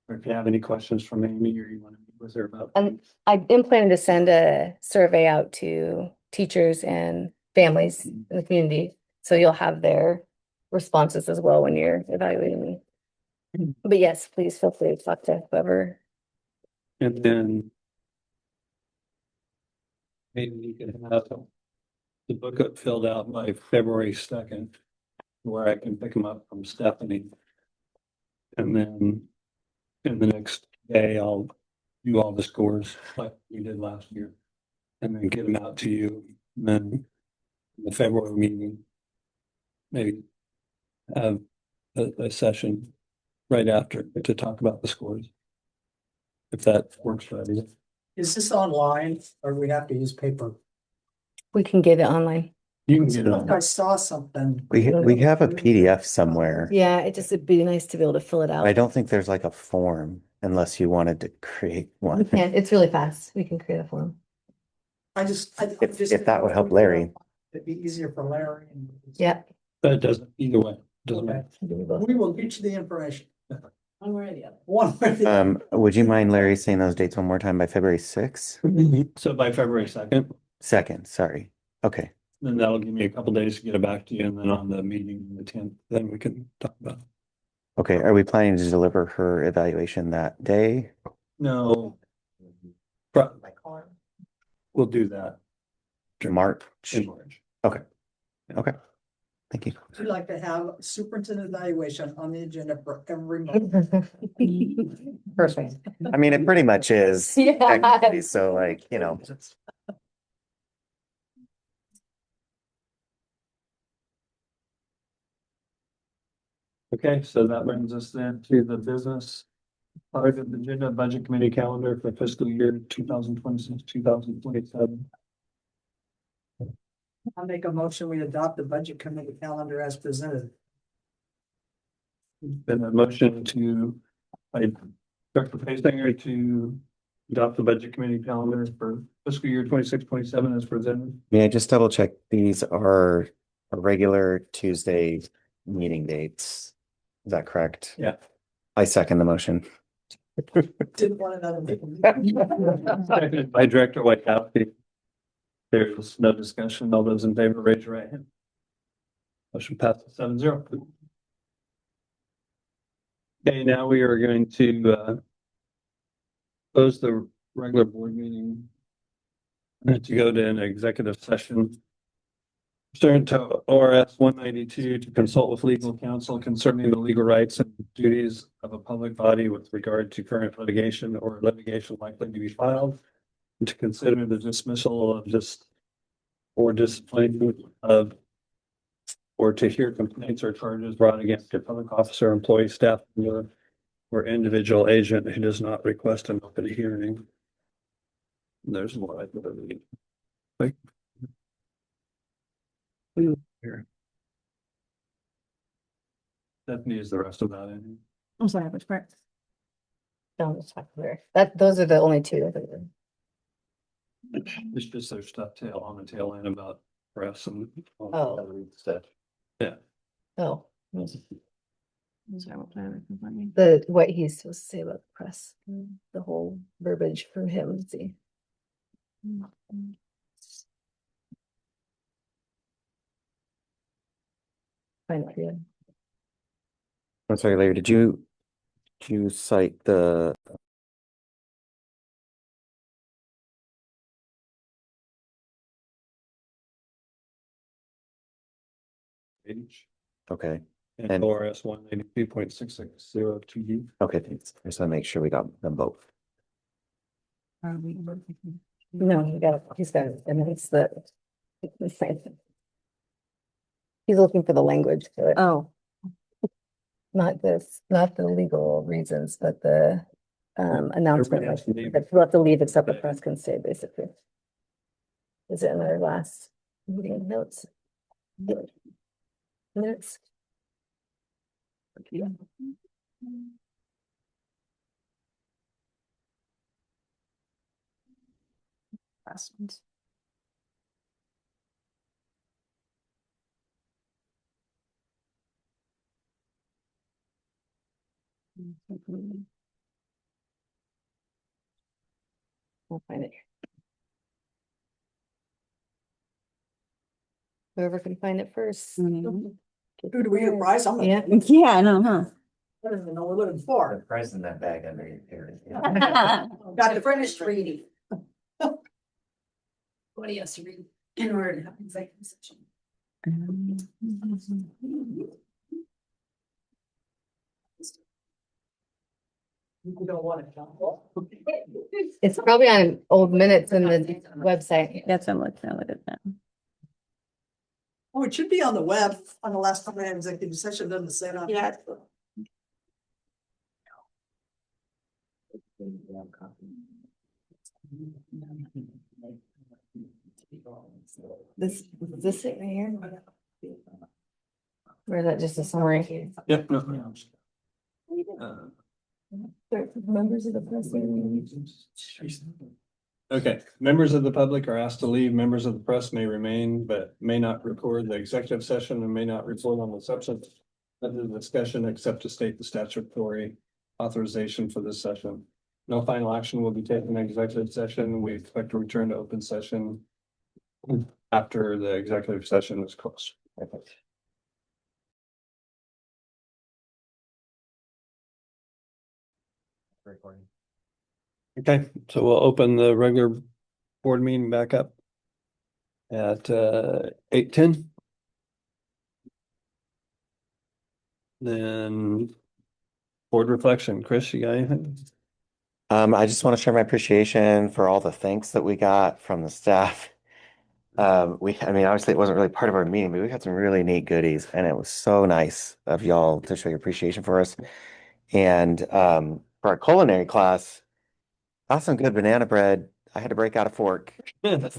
Speaker 3: Or if you have any questions from Amy or you want to meet with her about.
Speaker 6: And I am planning to send a survey out to teachers and families in the community, so you'll have their responses as well when you're evaluating me. But yes, please feel free to talk to whoever.
Speaker 3: And then maybe you can have the book up filled out by February 2nd, where I can pick them up from Stephanie. And then in the next day, I'll do all the scores like we did last year, and then get them out to you. And then the February meeting, maybe have a session right after to talk about the scores. If that works for you.
Speaker 5: Is this online or do we have to use paper?
Speaker 6: We can get it online.
Speaker 3: You can get it
Speaker 5: I
Speaker 3: on.
Speaker 5: saw something.
Speaker 4: We have a PDF somewhere.
Speaker 6: Yeah, it'd be nice to be able to fill it out.
Speaker 4: I don't think there's like a form unless you wanted to create one.
Speaker 6: Yeah, it's really fast. We can create a form.
Speaker 4: If that would help Larry.
Speaker 5: It'd be easier for Larry.
Speaker 6: Yeah.
Speaker 3: But it doesn't, either way, doesn't
Speaker 5: Okay.
Speaker 3: matter.
Speaker 5: We will get you the information.
Speaker 7: One way or the other.
Speaker 5: One way or the other.
Speaker 4: Would you mind, Larry, saying those dates one more time by February 6th?
Speaker 3: So by February 2nd,
Speaker 4: 2nd, sorry. Okay.
Speaker 3: then that'll give me a couple days to get it back to you, and then on the meeting on the 10th, then we can talk about it.
Speaker 4: Okay. Are we planning to deliver her evaluation that day?
Speaker 3: No. We'll do that.
Speaker 4: March?
Speaker 3: In March.
Speaker 4: Okay. Okay. Thank you.
Speaker 5: We'd like to have superintendent evaluation on the agenda for every month.
Speaker 6: Perfect.
Speaker 4: I mean, it pretty much is.
Speaker 6: Yeah.
Speaker 4: technically, So like,
Speaker 3: Okay, so that brings us then to the business part of the agenda, budget committee calendar for fiscal year 2026, 2027.
Speaker 5: I'll make a motion, we adopt the budget committee calendar as presented.
Speaker 3: Been a motion by Dr. Pastinger to adopt the budget committee calendar for fiscal year 26, 27 as presented.
Speaker 4: May I just double check? These are our regular Tuesday meeting dates. Is that correct?
Speaker 3: Yeah.
Speaker 4: I second the motion.
Speaker 5: Didn't want another meeting.
Speaker 3: Seconded by Director Whitehouse. There's no discussion. All those in favor, raise your right hand. Motion passes 7-0. Okay, now we are going to close the regular board meeting to go to an executive session pursuant to ORS 192 to consult with legal counsel concerning the legal rights and duties of a public body with regard to current litigation or litigation likely to be filed, and to consider the dismissal of or discipline of, or to hear complaints or charges brought against a public officer, employee, staff member, or individual agent who does not request an open hearing. There's more I believe. Like, here. Stephanie is the rest of that in.
Speaker 9: I'm sorry, which part?
Speaker 6: No, it's not clear. Those are the only two.
Speaker 3: It's just their stuff on the tail end about press and.
Speaker 6: Oh.
Speaker 3: Stuff. Yeah.
Speaker 6: Oh,
Speaker 9: Sorry, what part?
Speaker 6: what he's supposed to say about the press, the whole verbiage from him, let's see. Find it here.
Speaker 4: I'm sorry, Larry, did you cite the
Speaker 3: Page.
Speaker 4: okay.
Speaker 3: And
Speaker 4: And-
Speaker 3: ORS 192.6602D.
Speaker 4: Okay, thanks. I just want to make sure we got them both.
Speaker 6: No, he's got it, and then it's the same thing. He's looking for the language to it.
Speaker 9: Oh,
Speaker 6: Not the legal reasons, but the announcement,
Speaker 3: Everybody has to leave.
Speaker 6: that we'll have to leave except the press can stay, basically. Is it in our last meeting notes? Minutes? We'll find it. Whoever can find it first.
Speaker 9: Mhm.
Speaker 5: Who do we get a prize? I'm
Speaker 6: Yeah.
Speaker 9: Yeah, I know, huh?
Speaker 5: I don't even know what we're looking for.
Speaker 4: prize in that bag under your hair.
Speaker 5: Got the finished reading.
Speaker 7: What he has to read in order to have an executive session.
Speaker 5: You don't want it.
Speaker 6: It's probably on old minutes in the website.
Speaker 9: That's what I'm looking at that.
Speaker 5: Oh, it should be on the web on the last time I had executive session, doesn't it say it on?
Speaker 13: Yeah.
Speaker 6: Is this it right here? Or is that just a summary?
Speaker 3: Yep. No.
Speaker 6: Members of the press.
Speaker 3: Okay, members of the public are asked to leave. Members of the press may remain, but may not record the executive session and may not report on the substance of the discussion except to state the statutory authorization for this session. No final action will be taken in executive session. We expect to return to open session after the executive session is closed.
Speaker 4: Recording.
Speaker 3: Okay, so we'll open the regular board meeting back up at 8:10. Then board reflection. Chris, you got anything?
Speaker 4: I just want to share my appreciation for all the thanks that we got from the staff. I mean, obviously it wasn't really part of our meeting, but we got some really neat goodies and it was so nice of y'all to show your appreciation for us. And for our culinary class, got some good banana bread. I had to break out a fork and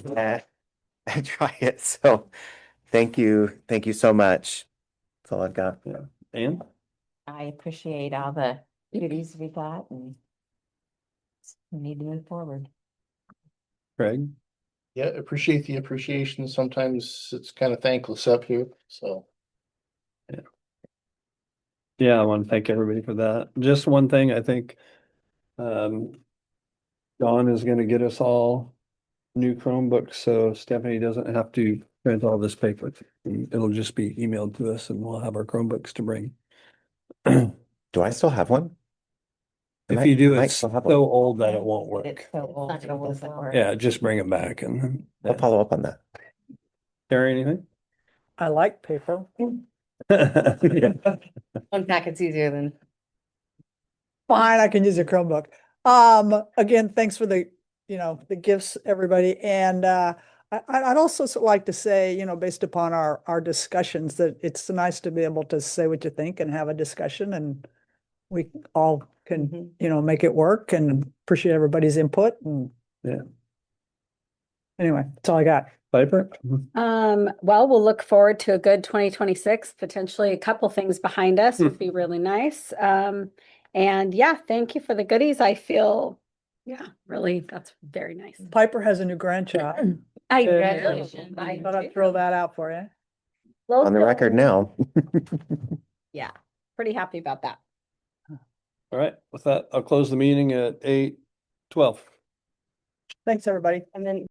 Speaker 4: try it. So thank you. Thank you so much. That's all I've got.
Speaker 3: Yeah. And
Speaker 8: I appreciate all the duties we got and we need to move forward.
Speaker 3: Craig?
Speaker 10: Yeah, appreciate the appreciation. Sometimes it's kind of thankless up here, so.
Speaker 3: Yeah, I want to thank everybody for that. Just one thing, I think Dawn is going to get us all new Chromebooks, so Stephanie doesn't have to print all this paper. It'll just be emailed to us and we'll have our Chromebooks to bring.
Speaker 4: Do I still have one?
Speaker 3: If you do, it's
Speaker 4: still
Speaker 3: so
Speaker 4: have one.
Speaker 3: old that it won't
Speaker 8: It's
Speaker 3: work.
Speaker 8: so old, it doesn't work.
Speaker 3: Yeah, just bring it back and
Speaker 4: I'll follow up on that.
Speaker 3: Carry anything?
Speaker 5: I like paper.
Speaker 3: Yeah.
Speaker 6: One packet's easier than.
Speaker 5: Fine, I can use a Chromebook. Again, thanks for the, the gifts, everybody. And I'd also like to say, based upon our discussions, that it's nice to be able to say what you think and have a discussion, and we all can, make it work, and appreciate everybody's input. And
Speaker 3: Yeah.
Speaker 5: Anyway, that's all I got.
Speaker 3: Piper?
Speaker 9: Well, we'll look forward to a good 2026, potentially a couple things behind us would be really nice. And yeah, thank you for the goodies. I feel, really, that's very nice.
Speaker 5: Piper has a new grandchild.
Speaker 9: Congratulations.
Speaker 5: I thought I'd throw that out for you.
Speaker 4: On the record now.
Speaker 9: Yeah, pretty happy about that.
Speaker 3: All right, with that, I'll close the meeting at 8:12.
Speaker 5: Thanks, everybody.
Speaker 6: And then